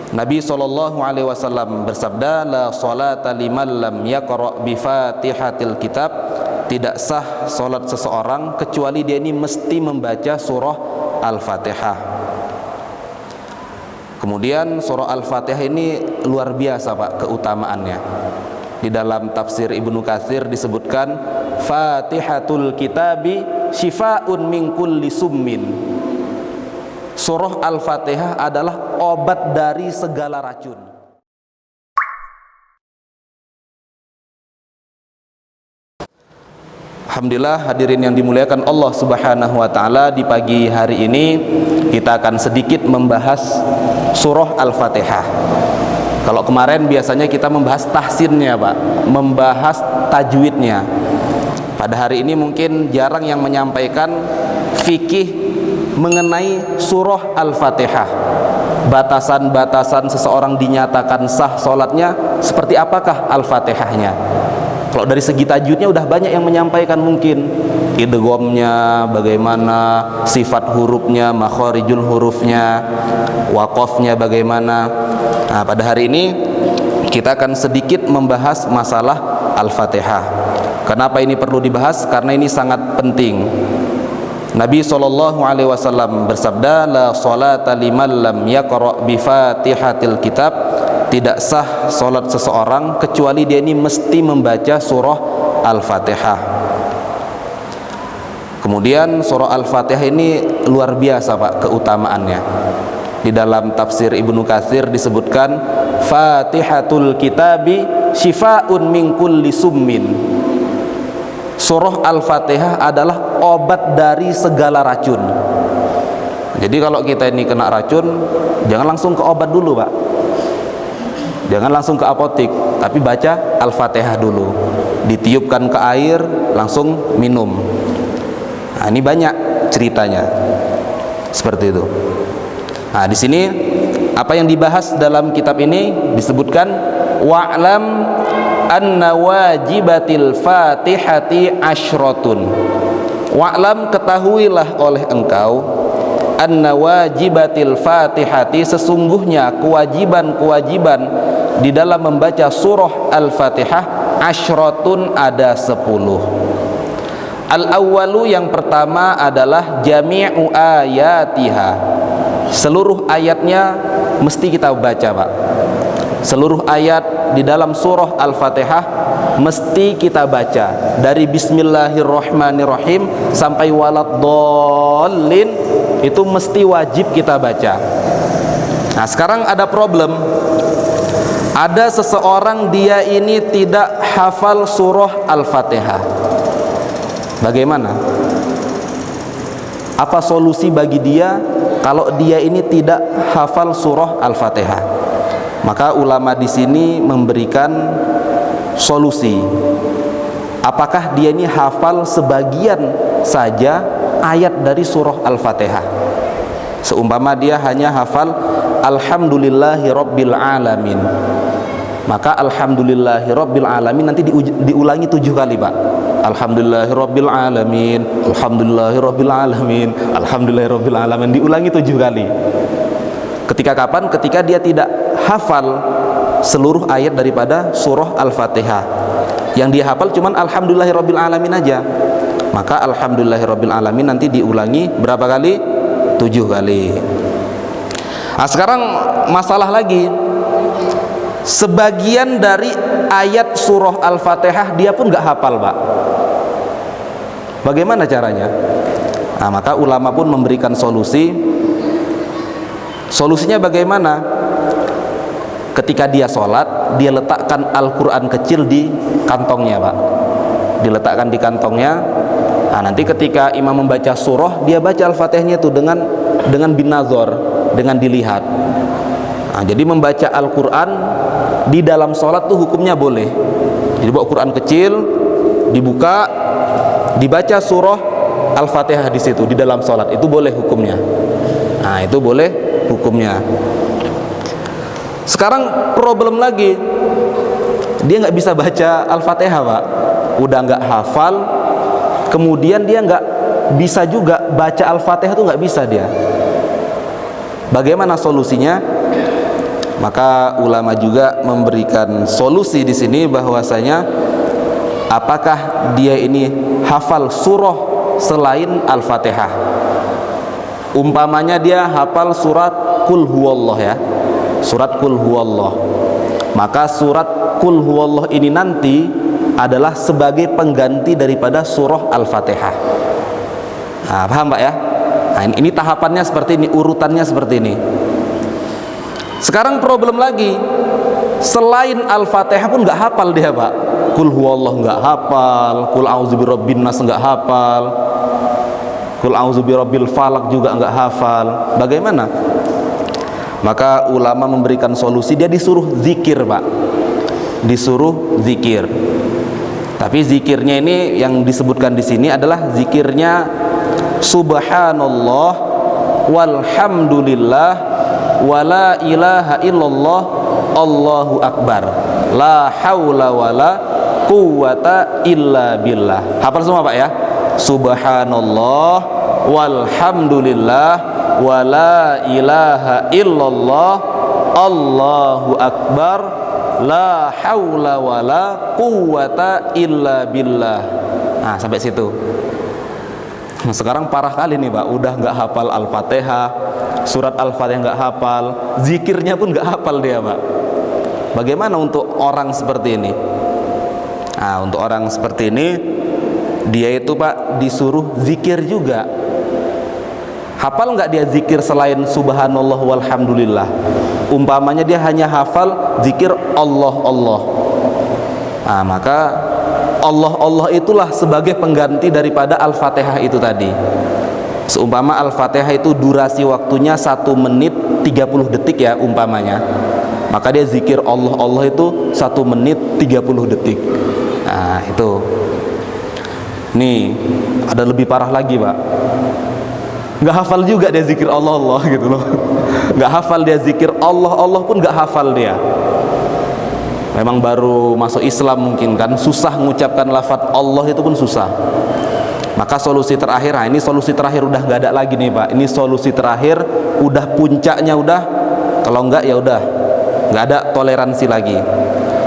Nabi SAW bersabda, la salata liman lam yaqra' bi fatihatil kitab, tidak sah salat seseorang kecuali dia ini mesti membaca surah Al-Fatihah. Kemudian surah Al-Fatihah ini luar biasa Pak keutamaannya. Di dalam tafsir Ibnu Katsir disebutkan, Fatihatul kitabi syifa'un min kulli summin. Surah Al-Fatihah adalah obat dari segala racun. Alhamdulillah, hadirin yang dimuliakan Allah Subhanahu wa taala, di pagi hari ini kita akan sedikit membahas surah Al-Fatihah. Kalau kemarin biasanya kita membahas tahsinnya Pak, membahas tajwidnya. Pada hari ini mungkin jarang yang menyampaikan fikih mengenai surah Al-Fatihah. Batasan-batasan seseorang dinyatakan sah sholatnya, seperti apakah Al-Fatihahnya. Kalau dari segi tajwidnya udah banyak yang menyampaikan, mungkin idghamnya bagaimana, sifat hurufnya, makharijul hurufnya, waqafnya bagaimana. Nah, pada hari ini kita akan sedikit membahas masalah Al-Fatihah. Kenapa ini perlu dibahas? Karena ini sangat penting. Nabi SAW bersabda, la salata liman lam yaqra' bi fatihatil kitab, tidak sah salat seseorang kecuali dia ini mesti membaca surah Al-Fatihah. Kemudian surah Al-Fatihah ini luar biasa Pak keutamaannya. Di dalam tafsir Ibnu Katsir disebutkan, Fatihatul kitabi syifa'un min kulli summin. Surah Al-Fatihah adalah obat dari segala racun. Jadi kalau kita ini kena racun, jangan langsung ke obat dulu Pak, jangan langsung ke apotik, tapi baca Al-Fatihah dulu, ditiupkan ke air, langsung minum. Nah, ini banyak ceritanya seperti itu. Nah, di sini apa yang dibahas dalam kitab ini disebutkan, wa'lam anna wajibatil fatihati asyratun. Wa'lam, ketahuilah oleh engkau, anna wajibatil fatihati, sesungguhnya kewajiban-kewajiban di dalam membaca surah Al-Fatihah asyratun, ada 10. Al-awwalu, yang pertama adalah jami'u ayatiha, seluruh ayatnya mesti kita baca Pak. Seluruh ayat di dalam surah Al-Fatihah mesti kita baca, dari Bismillahirrahmanirrahim sampai waladdallin, itu mesti wajib kita baca. Nah, sekarang ada problem. Ada seseorang dia ini tidak hafal surah Al-Fatihah. Bagaimana? Apa solusi bagi dia kalau dia ini tidak hafal surah Al-Fatihah? Maka ulama di sini memberikan solusi. Apakah dia ini hafal sebagian saja ayat dari surah Al-Fatihah? Seumpama dia hanya hafal Alhamdulillahi Rabbil Alamin, maka Alhamdulillahi Rabbil Alamin nanti diulangi 7 kali Pak. Alhamdulillahi Rabbil Alamin, Alhamdulillahi Rabbil Alamin, Alhamdulillahi Rabbil Alamin, diulangi 7 kali. Ketika kapan? Ketika dia tidak hafal seluruh ayat daripada surah Al-Fatihah. Yang dia hafal cuman Alhamdulillahirabbil alamin aja. Maka Alhamdulillahirabbil alamin nanti diulangi berapa kali? 7 kali. Nah, sekarang masalah lagi. Sebagian dari ayat surah Al-Fatihah dia pun gak hafal Pak. Bagaimana caranya? Nah, maka ulama pun memberikan solusi. Solusinya bagaimana? Ketika dia sholat, dia letakkan Al-Quran kecil di kantongnya Pak. Diletakkan di kantongnya. Nah, nanti ketika imam membaca surah, dia baca Al-Fatihahnya itu dengan binazor, dengan dilihat. Nah, jadi membaca Al-Quran di dalam sholat tuh hukumnya boleh. Jadi bawa Quran kecil, dibuka, dibaca surah Al-Fatihah di situ di dalam sholat, itu boleh hukumnya. Nah, itu boleh hukumnya. Sekarang problem lagi, dia nggak bisa baca Al-Fatihah Pak, udah nggak hafal, kemudian dia nggak bisa juga baca Al-Fatihah, tuh nggak bisa dia. Bagaimana solusinya? Maka ulama juga memberikan solusi di sini bahwasanya apakah dia ini hafal surah selain Al-Fatihah. Umpamanya dia hafal surat Qul Huwallah ya, surat Qul Huwallah, maka surat Qul Huwallah ini nanti adalah sebagai pengganti daripada surah Al-Fatihah. Nah, paham Pak ya? Nah, ini tahapannya seperti ini, urutannya seperti ini. Sekarang problem lagi, selain Al-Fatihah pun nggak hafal dia Pak. Qul Huwallah nggak hafal, Qul A'udzu Birabbin Nas nggak hafal, Qul A'udzu Birabbil Falaq juga nggak hafal. Bagaimana? Maka ulama memberikan solusi, dia disuruh zikir Pak, disuruh zikir. Tapi zikirnya ini yang disebutkan di sini adalah zikirnya Subhanallah walhamdulillah wala ilaha illallah Allahu akbar la haula wala quwata illa billah. Hafal semua Pak ya? Subhanallah walhamdulillah wala ilaha illallah Allahu akbar la haula wala quwata illa billah. Nah, sampai situ. Sekarang parah kali nih Pak, udah nggak hafal Al-Fatihah, surat Al-Fatihah nggak hafal, zikirnya pun nggak hafal dia Pak. Bagaimana untuk orang seperti ini? Nah, untuk orang seperti ini, dia itu Pak disuruh zikir juga. Hafal nggak dia zikir selain Subhanallah walhamdulillah? Umpamanya dia hanya hafal zikir Allah Allah. Nah, maka Allah Allah itulah sebagai pengganti daripada Al-Fatihah itu tadi. Seumpama Al-Fatihah itu durasi waktunya 1 menit 30 detik ya umpamanya, maka dia zikir Allah Allah itu 1 menit 30 detik. Nah itu. Nih ada lebih parah lagi Pak, nggak hafal juga dia zikir Allah Allah gitu loh. Nggak hafal dia zikir Allah Allah pun nggak hafal dia. Memang baru masuk Islam mungkin kan, susah mengucapkan lafaz Allah itu pun susah. Maka solusi terakhir, nah ini solusi terakhir udah nggak ada lagi nih Pak. Ini solusi terakhir, udah puncaknya udah. Kalau enggak ya udah nggak ada toleransi lagi.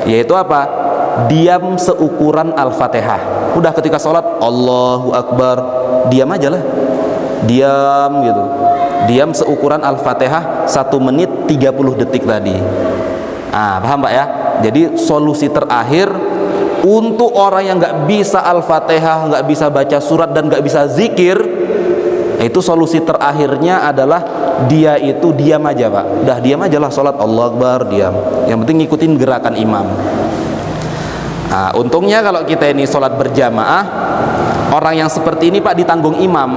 Yaitu apa? Diam seukuran Al-Fatihah. Udah ketika sholat Allahu Akbar, diam aja lah. Diam gitu. Diam seukuran Al-Fatihah 1 menit 30 detik tadi. Ah, paham Pak ya? Jadi solusi terakhir untuk orang yang nggak bisa Al-Fatihah, nggak bisa baca surat dan nggak bisa zikir, itu solusi terakhirnya adalah dia itu diam aja Pak. Udah diam aja lah, sholat Allah Akbar, diam. Yang penting ngikutin gerakan imam. Nah, untungnya kalau kita ini sholat berjamaah, orang yang seperti ini Pak ditanggung imam.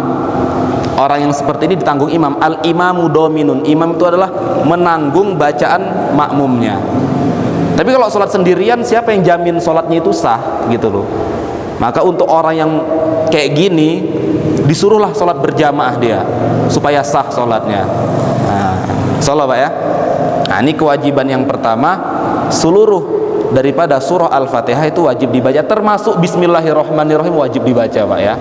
Orang yang seperti ini ditanggung imam. Al-imamu dominun. Imam itu adalah menanggung bacaan makmumnya. Tapi kalau sholat sendirian, siapa yang jamin sholatnya itu sah gitu loh. Maka untuk orang yang kayak gini, disuruhlah sholat berjamaah dia supaya sah sholatnya. Nah, insyaallah Pak ya. Nah, ini kewajiban yang pertama, seluruh daripada surah Al-Fatihah itu wajib dibaca, termasuk Bismillahirrahmanirrahim wajib dibaca Pak ya.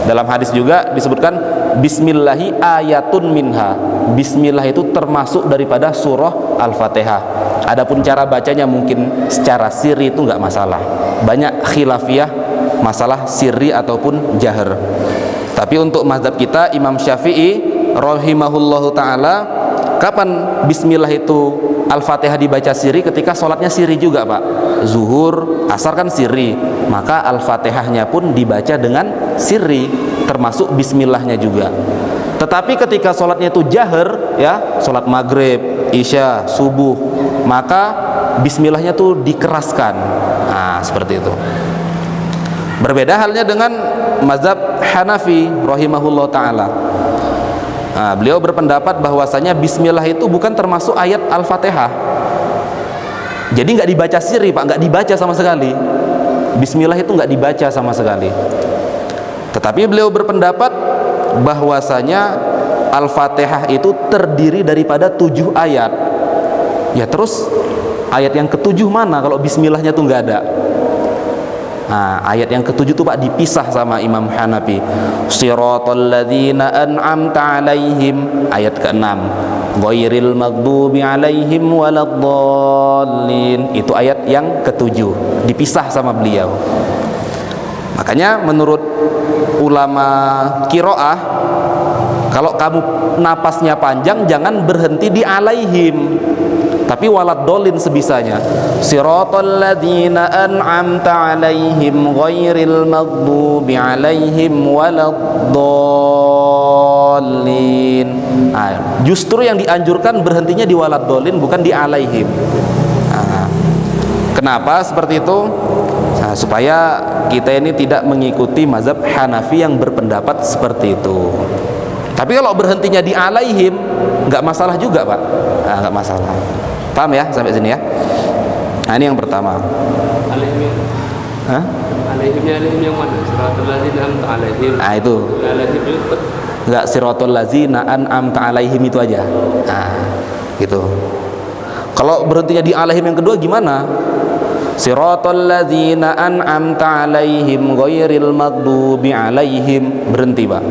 Dalam hadis juga disebutkan Bismillahi ayatun minha. Bismillah itu termasuk daripada surah Al-Fatihah. Adapun cara bacanya mungkin secara sirri itu nggak masalah. Banyak khilafiyah masalah sirri ataupun jahar. Tapi untuk mazhab kita Imam Syafi'i rahimahullahu taala, kapan Bismillah itu Al-Fatihah dibaca sirri? Ketika sholatnya sirri juga Pak. Zuhur, asar kan sirri, maka Al-Fatihahnya pun dibaca dengan sirri, termasuk Bismillahnya juga. Tetapi ketika sholatnya itu jahar ya, sholat maghrib, isya, subuh, maka Bismillahnya tuh dikeraskan. Nah seperti itu. Berbeda halnya dengan mazhab Hanafi rahimahullah ta'ala. Nah, beliau berpendapat bahwasanya Bismillah itu bukan termasuk ayat Al-Fatihah. Jadi nggak dibaca sirri Pak, nggak dibaca sama sekali. Bismillah itu nggak dibaca sama sekali. Tetapi beliau berpendapat bahwasanya Al-Fatihah itu terdiri daripada 7 ayat. Ya terus ayat yang ke-7 mana kalau Bismillahnya tuh nggak ada? Nah, ayat yang ketujuh tuh Pak dipisah sama Imam Hanafi. Siratal ladzina an'amta 'alaihim, ayat ke-6. Ghairil maghdubi 'alaihim waladdallin. Itu ayat yang ketujuh, dipisah sama beliau. Makanya menurut ulama qiraah, kalau kamu napasnya panjang jangan berhenti di 'alaihim, tapi waladdallin sebisanya. Siratal ladzina an'amta 'alaihim ghairil maghdubi 'alaihim waladdallin. Nah, justru yang dianjurkan berhentinya di waladdallin, bukan di 'alaihim. Nah, kenapa seperti itu? Nah, supaya kita ini tidak mengikuti mazhab Hanafi yang berpendapat seperti itu. Tapi kalau berhentinya di 'alaihim nggak masalah juga Pak. Nah, nggak masalah. Paham ya sampai sini ya? Nah, ini yang pertama. Alaihim. Hah? Alaihim yang mana? Siratal ladzina an'amta 'alaihim. Nah, itu. Alaihim itu Enggak, siratal ladzina an'amta 'alaihim itu aja. Nah, gitu. Kalau berhentinya di 'alaihim yang kedua gimana? Siratal ladzina an'amta 'alaihim ghairil maghdubi 'alaihim. Berhenti, Pak.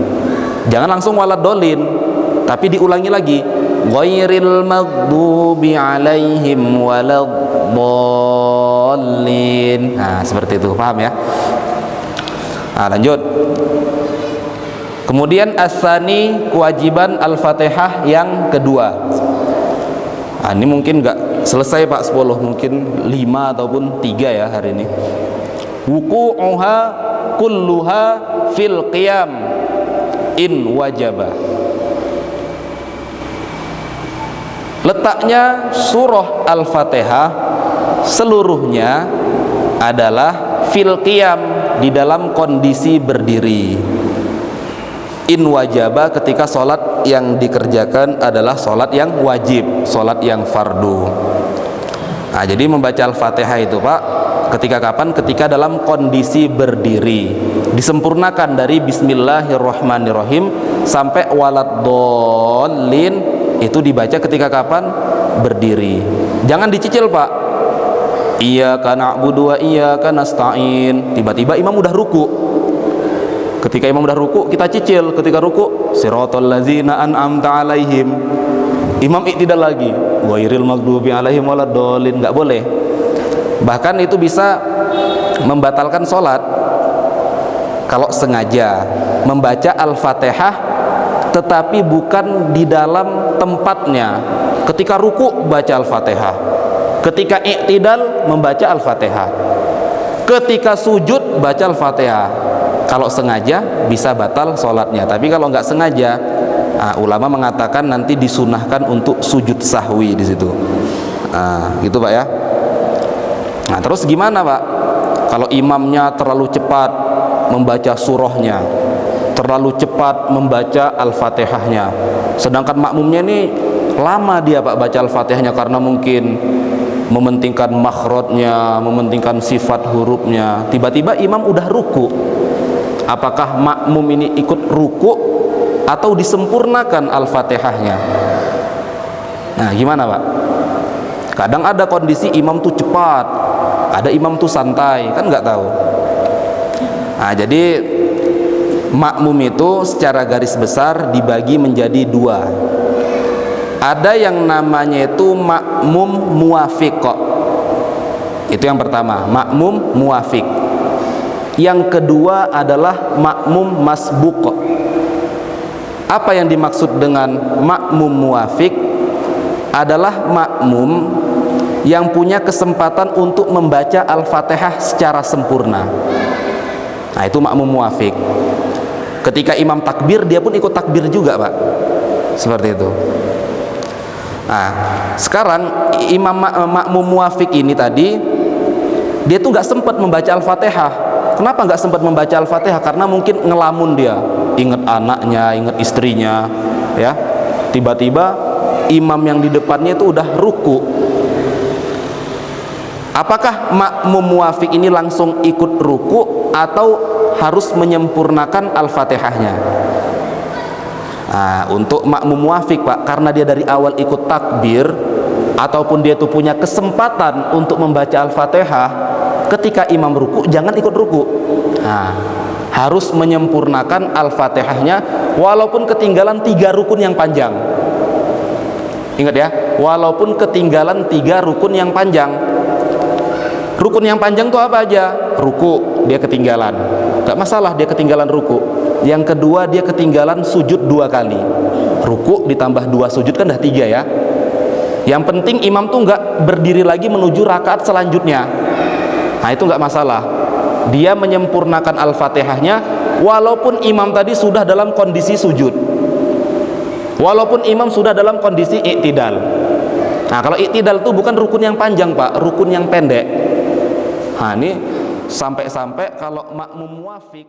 Jangan langsung waladdallin, tapi diulangi lagi. Ghairil maghdubi 'alaihim waladdallin. Nah, seperti itu, paham ya? Nah, lanjut. Kemudian as-tsani, kewajiban Al-Fatihah yang kedua. Nah, ini mungkin enggak selesai Pak 10, mungkin 5 ataupun 3 ya hari ini. Wuqu'uha kulluha fil qiyam in wajaba. Letaknya surah Al-Fatihah seluruhnya adalah fil qiyam, di dalam kondisi berdiri. In wajaba, ketika sholat yang dikerjakan adalah sholat yang wajib, sholat yang fardu. Nah, jadi membaca Al-Fatihah itu Pak, ketika kapan? Ketika dalam kondisi berdiri. Disempurnakan dari Bismillahirrahmanirrahim sampai waladdallin, itu dibaca ketika kapan? Berdiri. Jangan dicicil Pak. Iyyaka na'budu wa iyyaka nasta'in. Tiba-tiba imam udah ruku. Ketika imam udah ruku, kita cicil. Ketika ruku, siratal ladzina an'amta 'alaihim. Imam iktidal lagi. Ghairil maghdubi 'alaihim waladdallin. Enggak boleh. Bahkan itu bisa membatalkan sholat kalau sengaja membaca Al-Fatihah tetapi bukan di dalam tempatnya. Ketika ruku baca Al-Fatihah, ketika iktidal membaca Al-Fatihah, ketika sujud baca Al-Fatihah. Kalau sengaja bisa batal sholatnya, tapi kalau nggak sengaja, ulama mengatakan nanti disunahkan untuk sujud sahwi di situ. Gitu Pak ya. Nah, terus gimana Pak? Kalau imamnya terlalu cepat membaca surahnya, terlalu cepat membaca Al-Fatihahnya, sedangkan makmumnya ini lama dia Pak baca Al-Fatihahnya karena mungkin mementingkan makhrajnya, mementingkan sifat hurufnya. Tiba-tiba imam udah ruku. Apakah makmum ini ikut ruku atau disempurnakan Al-Fatihahnya? Nah, gimana Pak? Kadang ada kondisi imam tuh cepat, ada imam tuh santai, kan nggak tahu. Nah, jadi makmum itu secara garis besar dibagi menjadi 2. Ada yang namanya itu makmum muwafiq. Itu yang pertama, makmum muwafiq. Yang kedua adalah makmum masbuq. Apa yang dimaksud dengan makmum muwafiq? Adalah makmum yang punya kesempatan untuk membaca Al-Fatihah secara sempurna. Nah, itu makmum muwafiq. Ketika imam takbir, dia pun ikut takbir juga Pak. Seperti itu. Nah, sekarang imam makmum muwafiq ini tadi, dia tuh nggak sempat membaca Al-Fatihah. Kenapa nggak sempat membaca Al-Fatihah? Karena mungkin ngelamun dia, ingat anaknya, ingat istrinya, ya. Tiba-tiba imam yang di depannya itu udah ruku. Apakah makmum muwafiq ini langsung ikut ruku atau harus menyempurnakan Al-Fatihahnya? Nah, untuk makmum muwafiq Pak, karena dia dari awal ikut takbir ataupun dia tuh punya kesempatan untuk membaca Al-Fatihah, ketika imam ruku jangan ikut ruku. Nah, harus menyempurnakan Al-Fatihahnya walaupun ketinggalan 3 rukun yang panjang. Ingat ya, walaupun ketinggalan 3 rukun yang panjang. Rukun yang panjang itu apa aja? Ruku, dia ketinggalan, gak masalah dia ketinggalan ruku. Yang kedua, dia ketinggalan sujud 2 kali. Ruku ditambah 2 sujud kan udah 3 ya. Yang penting imam tuh gak berdiri lagi menuju rakaat selanjutnya. Nah itu gak masalah. Dia menyempurnakan Al-Fatihahnya walaupun imam tadi sudah dalam kondisi sujud, walaupun imam sudah dalam kondisi i'tidal. Nah kalau i'tidal itu bukan rukun yang panjang Pak, rukun yang pendek. Nah ini sampai-sampai kalau makmum muafik